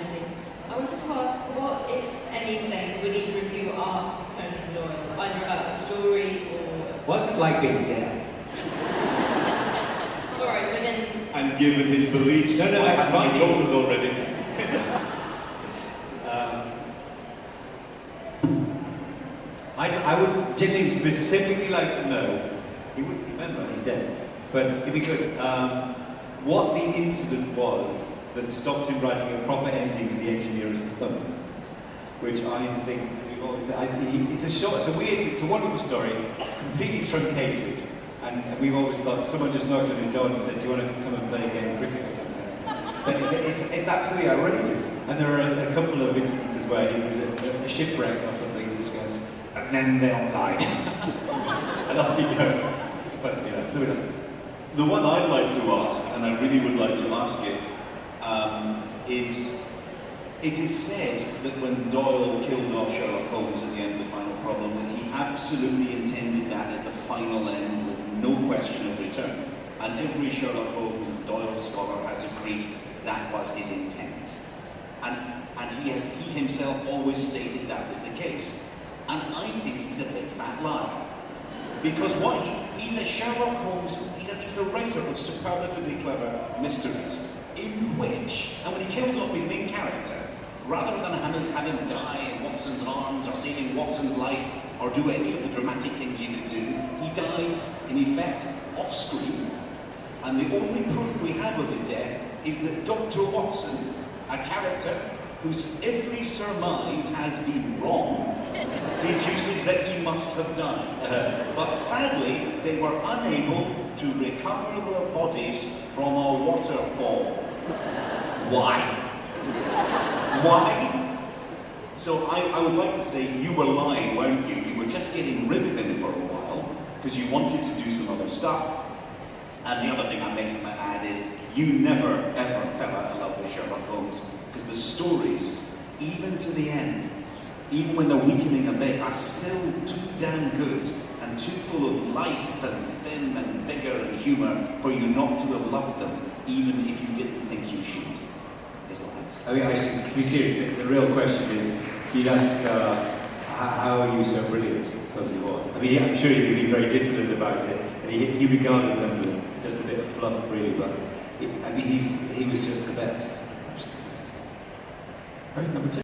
Josie. I wanted to ask, what, if anything, would either of you ask Conan Doyle, either about the story or... What's it like being dead? Alright, within... And given his beliefs, No, that's fine. he told us already. I would genuinely specifically like to know, he wouldn't remember, he's dead, but it'd be good, what the incident was that stopped him writing a proper ending to The Engineer as his thumb, which I think we've always said, it's a weird, it's a wonderful story, completely truncated, and we've always thought someone just knocked on his door and said, do you want to come and play a game of cricket or something? But it's absolutely outrageous, and there are a couple of instances where he was a shipwreck or something, and just goes, and then they all died. And off you go. But yeah, so we don't. The one I'd like to ask, and I really would like to ask it, is it is said that when Doyle killed off Sherlock Holmes at the end of The Final Problem, that he absolutely intended that as the final end with no question of return. And every Sherlock Holmes and Doyle scholar has agreed that was his intent. And he himself always stated that was the case. And I think he's a big fat liar. Because he's a Sherlock Holmes, he's the writer of superlatively clever mysteries, in which, and when he kills off his main character, rather than have him die in Watson's arms or saving Watson's life or do any of the dramatic things you could do, he dies, in effect, off screen. And the only proof we have of his death is that Dr. Watson, a character whose every surmise has been wrong, deduces that he must have died. But sadly, they were unable to recover their bodies from a waterfall. Why? Why? So I would like to say you were lying, weren't you? You were just getting rid of him for a while because you wanted to do some other stuff. And the other thing I might add is you never ever fell out of love with Sherlock Holmes because the stories, even to the end, even when they're weakening a bit, are still too damn good and too full of life and vim and vigour and humour for you not to have loved them, even if you didn't think you should, is what I'd say. I mean, actually, to be serious, the real question is, you'd ask, how are you so brilliant? Because he was. I mean, I'm sure he would be very diffident about it, and he regarded them as just a bit of fluff, really, but I mean, he was just the best. Right, number two.